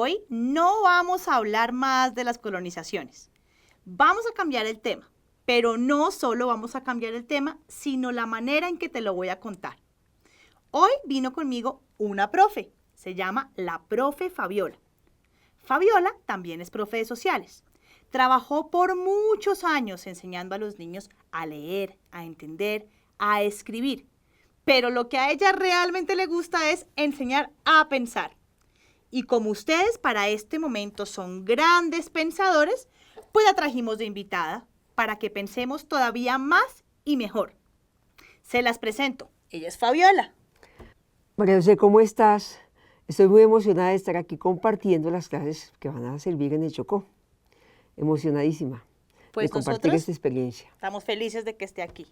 Hoy no vamos a hablar más de las colonizaciones. Vamos a cambiar el tema, pero no solo vamos a cambiar el tema, sino la manera en que te lo voy a contar. Hoy vino conmigo una profe, se llama la profe Fabiola. Fabiola también es profe de sociales. Trabajó por muchos años enseñando a los niños a leer, a entender, a escribir. Pero lo que a ella realmente le gusta es enseñar a pensar. Y como ustedes para este momento son grandes pensadores, pues la trajimos de invitada para que pensemos todavía más y mejor. Se las presento. Ella es Fabiola. María José, ¿cómo estás? Estoy muy emocionada de estar aquí compartiendo las clases que van a servir en el Chocó. Emocionadísima de compartir esta experiencia. Estamos felices de que esté aquí.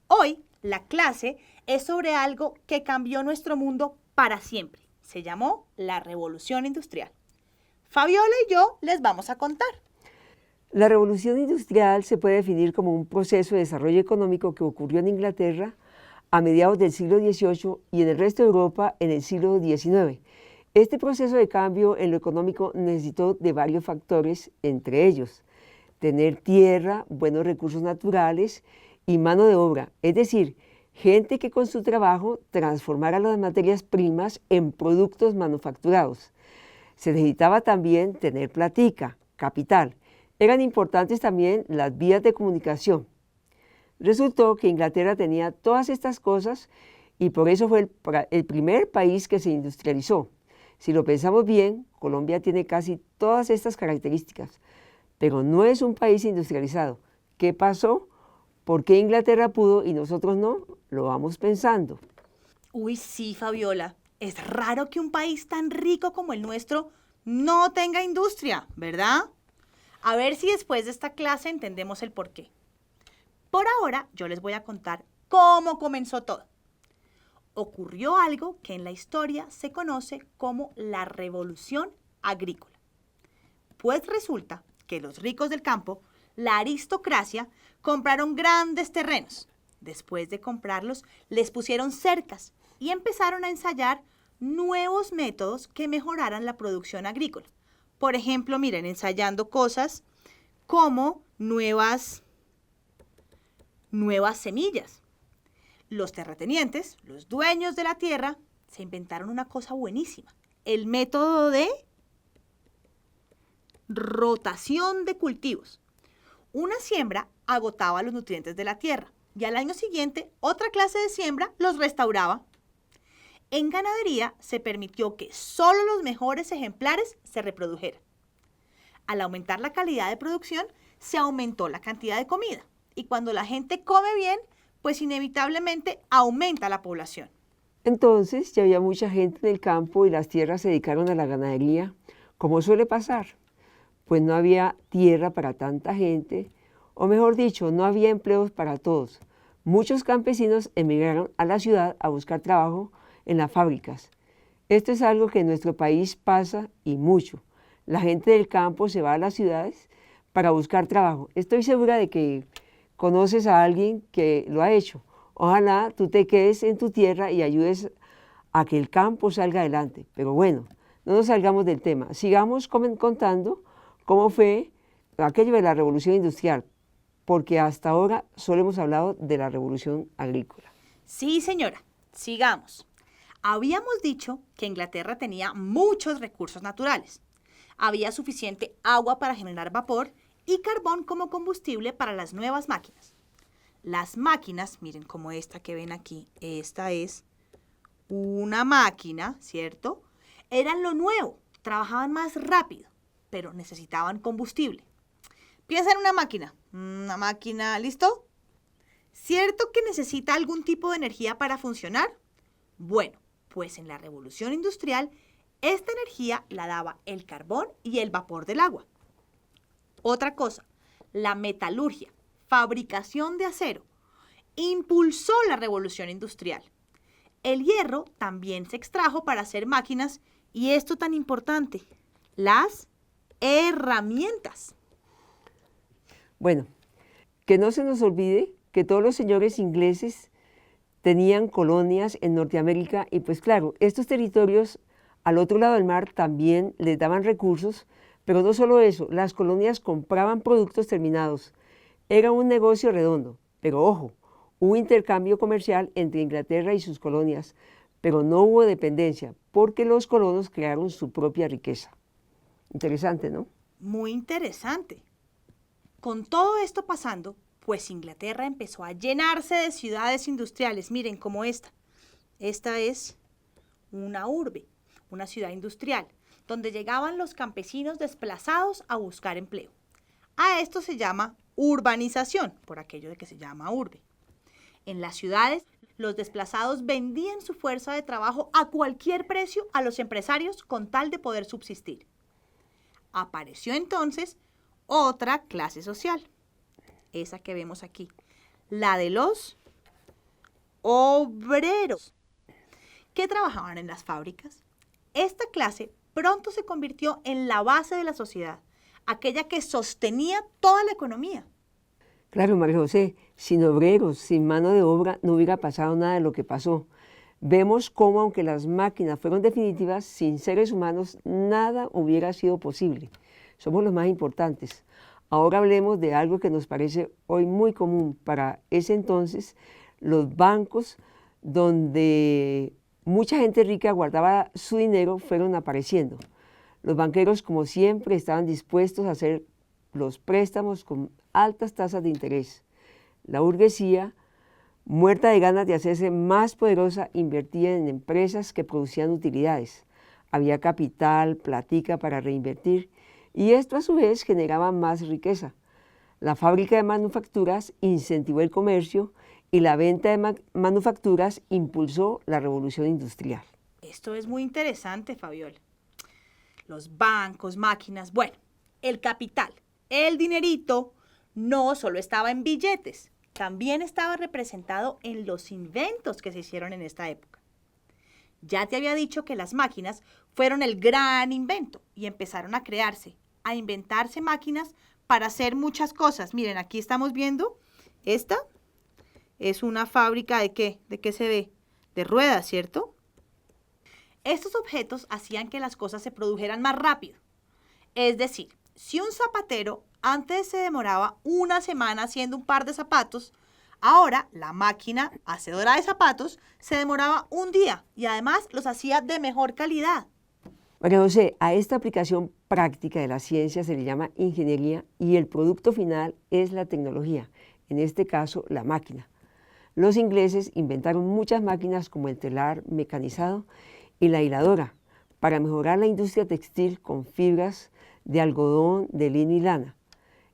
Hoy la clase es sobre algo que cambió nuestro mundo para siempre. Se llamó la Revolución Industrial. Fabiola y yo les vamos a contar. La Revolución Industrial se puede definir como un proceso de desarrollo económico que ocurrió en Inglaterra a mediados del siglo XVIII y en el resto de Europa en el siglo XIX. Este proceso de cambio en lo económico necesitó de varios factores, entre ellos tener tierra, buenos recursos naturales y mano de obra, es decir, gente que con su trabajo transformara las materias primas en productos manufacturados. Se necesitaba también tener platica, capital. Eran importantes también las vías de comunicación. Resultó que Inglaterra tenía todas estas cosas y por eso fue el primer país que se industrializó. Si lo pensamos bien, Colombia tiene casi todas estas características, pero no es un país industrializado. ¿Qué pasó? ¿Por qué Inglaterra pudo y nosotros no? Lo vamos pensando. Uy, sí, Fabiola. Es raro que un país tan rico como el nuestro no tenga industria, ¿verdad? A ver si después de esta clase entendemos el porqué. Por ahora, yo les voy a contar cómo comenzó todo. Ocurrió algo que en la historia se conoce como la Revolución Agrícola. Pues resulta que los ricos del campo, la aristocracia, compraron grandes terrenos. Después de comprarlos, les pusieron cercas y empezaron a ensayar nuevos métodos que mejoraran la producción agrícola. Por ejemplo, miren, ensayando cosas como nuevas semillas. Los terratenientes, los dueños de la tierra, se inventaron una cosa buenísima, el método de rotación de cultivos. Una siembra agotaba los nutrientes de la tierra y al año siguiente otra clase de siembra los restauraba. En ganadería se permitió que solo los mejores ejemplares se reprodujeran. Al aumentar la calidad de producción, se aumentó la cantidad de comida. Y cuando la gente come bien, pues inevitablemente aumenta la población. Entonces ya había mucha gente en el campo y las tierras se dedicaron a la ganadería, como suele pasar. Pues no había tierra para tanta gente, o mejor dicho, no había empleos para todos. Muchos campesinos emigraron a la ciudad a buscar trabajo en las fábricas. Esto es algo que en nuestro país pasa y mucho. La gente del campo se va a las ciudades para buscar trabajo. Estoy segura de que conoces a alguien que lo ha hecho. Ojalá tú te quedes en tu tierra y ayudes a que el campo salga adelante. Pero bueno, no nos salgamos del tema. Sigamos contando cómo fue aquello de la revolución industrial, porque hasta ahora solo hemos hablado de la revolución agrícola. Sí, señora, sigamos. Habíamos dicho que Inglaterra tenía muchos recursos naturales. Había suficiente agua para generar vapor y carbón como combustible para las nuevas máquinas. Las máquinas, miren como esta que ven aquí, esta es una máquina, ¿cierto? Eran lo nuevo, trabajaban más rápido, pero necesitaban combustible. Piensa en una máquina, ¿listo? ¿Cierto que necesita algún tipo de energía para funcionar? Bueno, pues en la revolución industrial, esta energía la daba el carbón y el vapor del agua. Otra cosa, la metalurgia, fabricación de acero, impulsó la revolución industrial. El hierro también se extrajo para hacer máquinas y esto tan importante, las herramientas. Bueno, que no se nos olvide que todos los señores ingleses tenían colonias en Norteamérica y pues claro, estos territorios Al otro lado del mar también les daban recursos, pero no solo eso, las colonias compraban productos terminados. Era un negocio redondo, pero ojo, hubo intercambio comercial entre Inglaterra y sus colonias, pero no hubo dependencia, porque los colonos crearon su propia riqueza. Interesante, ¿no? Muy interesante. Con todo esto pasando, pues Inglaterra empezó a llenarse de ciudades industriales. Miren, como esta. Esta es una urbe, una ciudad industrial, donde llegaban los campesinos desplazados a buscar empleo. A esto se llama urbanización, por aquello de que se llama urbe. En las ciudades, los desplazados vendían su fuerza de trabajo a cualquier precio a los empresarios con tal de poder subsistir. Apareció entonces otra clase social, esa que vemos aquí, la de los obreros, que trabajaban en las fábricas. Esta clase pronto se convirtió en la base de la sociedad, aquella que sostenía toda la economía. Claro, María José, sin obreros, sin mano de obra, no hubiera pasado nada de lo que pasó. Vemos cómo, aunque las máquinas fueron definitivas, sin seres humanos nada hubiera sido posible. Somos los más importantes. Ahora hablemos de algo que nos parece hoy muy común. Para ese entonces, los bancos donde mucha gente rica guardaba su dinero fueron apareciendo. Los banqueros, como siempre, estaban dispuestos a hacer los préstamos con altas tasas de interés. La burguesía, muerta de ganas de hacerse más poderosa, invertía en empresas que producían utilidades. Había capital, platica para reinvertir, y esto a su vez generaba más riqueza. La fábrica de manufacturas incentivó el comercio y la venta de manufacturas impulsó la revolución industrial. Esto es muy interesante, Fabiola. Los bancos, máquinas, bueno, el capital, el dinerito, no solo estaba en billetes, también estaba representado en los inventos que se hicieron en esta época. Ya te había dicho que las máquinas fueron el gran invento y empezaron a crearse, a inventarse máquinas para hacer muchas cosas. Miren, aquí estamos viendo, esta es una fábrica ¿de qué? ¿De qué se ve? De ruedas, ¿cierto? Estos objetos hacían que las cosas se produjeran más rápido. Es decir, si un zapatero antes se demoraba una semana haciendo un par de zapatos, ahora la máquina hacedora de zapatos se demoraba un día y además los hacía de mejor calidad. María José, a esta aplicación práctica de la ciencia se le llama ingeniería y el producto final es la tecnología, en este caso la máquina. Los ingleses inventaron muchas máquinas como el telar mecanizado y la hiladora para mejorar la industria textil con fibras de algodón, de lino y lana.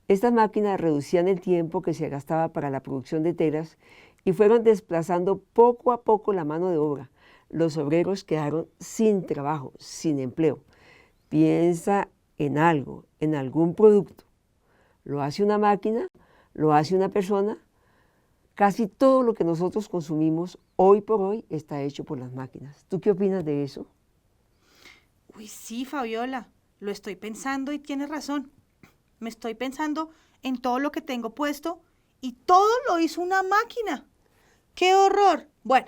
Estas máquinas reducían el tiempo que se gastaba para la producción de telas y fueron desplazando poco a poco la mano de obra. Los obreros quedaron sin trabajo, sin empleo. Piensa en algo, en algún producto. Lo hace una máquina, lo hace una persona. Casi todo lo que nosotros consumimos hoy por hoy está hecho por las máquinas. ¿Tú qué opinas de eso? Uy, sí, Fabiola, lo estoy pensando y tienes razón. Me estoy pensando en todo lo que tengo puesto y todo lo hizo una máquina. ¡Qué horror! Bueno,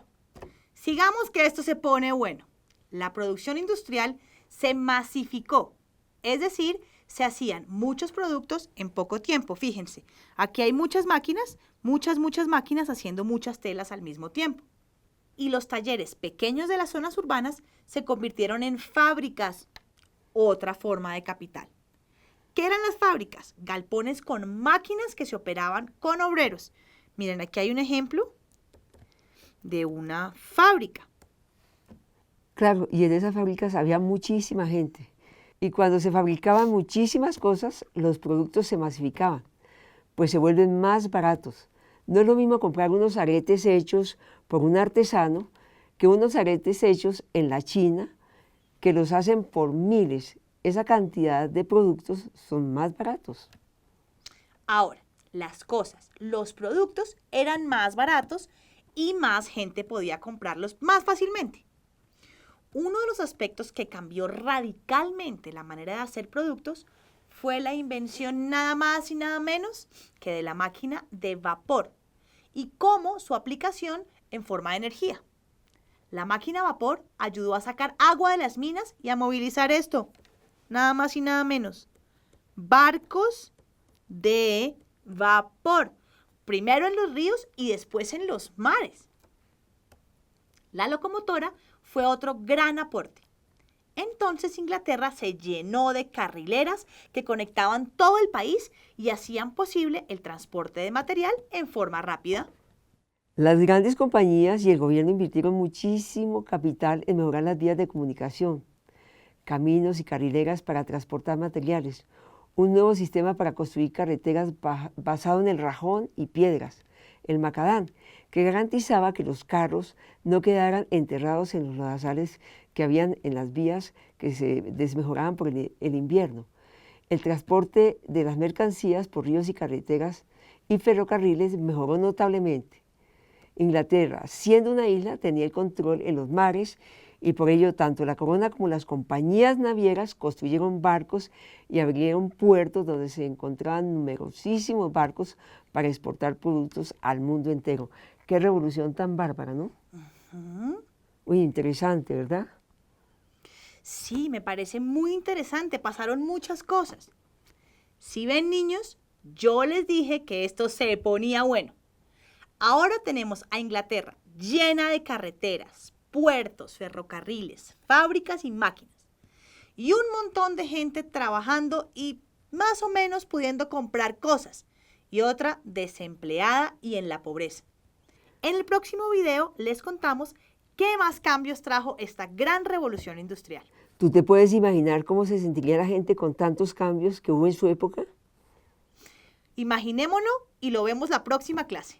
sigamos que esto se pone bueno. La producción industrial se masificó, es decir, se hacían muchos productos en poco tiempo. Fíjense, aquí hay muchas máquinas haciendo muchas telas al mismo tiempo. Y los talleres pequeños de las zonas urbanas se convirtieron en fábricas, otra forma de capital. ¿Qué eran las fábricas? Galpones con máquinas que se operaban con obreros. Miren, aquí hay un ejemplo de una fábrica. Claro, y en esas fábricas había muchísima gente. Y cuando se fabricaban muchísimas cosas, los productos se masificaban, pues se vuelven más baratos. No es lo mismo comprar unos aretes hechos por un artesano que unos aretes hechos en la China, que los hacen por miles. Esa cantidad de productos son más baratos. Ahora, las cosas, los productos eran más baratos y más gente podía comprarlos más fácilmente. Uno de los aspectos que cambió radicalmente la manera de hacer productos fue la invención nada más y nada menos que de la máquina de vapor y cómo su aplicación en forma de energía. La máquina a vapor ayudó a sacar agua de las minas y a movilizar esto, nada más y nada menos. Barcos de vapor, primero en los ríos y después en los mares. La locomotora fue otro gran aporte. Entonces Inglaterra se llenó de carrileras que conectaban todo el país y hacían posible el transporte de material en forma rápida. Las grandes compañías y el gobierno invirtieron muchísimo capital en mejorar las vías de comunicación, caminos y carrileras para transportar materiales, un nuevo sistema para construir carreteras basado en el rajón y piedras, el macadán, que garantizaba que los carros no quedaran enterrados en los lodazales que habían en las vías que se desmejoraban por el invierno. El transporte de las mercancías por ríos y carreteras y ferrocarriles mejoró notablemente. Inglaterra, siendo una isla, tenía el control en los mares y por ello tanto la corona como las compañías navieras construyeron barcos y abrieron puertos donde se encontraban numerosísimos barcos para exportar productos al mundo entero. Qué revolución tan bárbara, ¿no? Uy, interesante, ¿verdad? Sí, me parece muy interesante. Pasaron muchas cosas. Si ven, niños, yo les dije que esto se ponía bueno. Ahora tenemos a Inglaterra llena de carreteras, puertos, ferrocarriles, fábricas y máquinas. Y un montón de gente trabajando y más o menos pudiendo comprar cosas. Y otra desempleada y en la pobreza. En el próximo video les contamos qué más cambios trajo esta gran revolución industrial. ¿Tú te puedes imaginar cómo se sentiría la gente con tantos cambios que hubo en su época? Imaginémonos y lo vemos la próxima clase.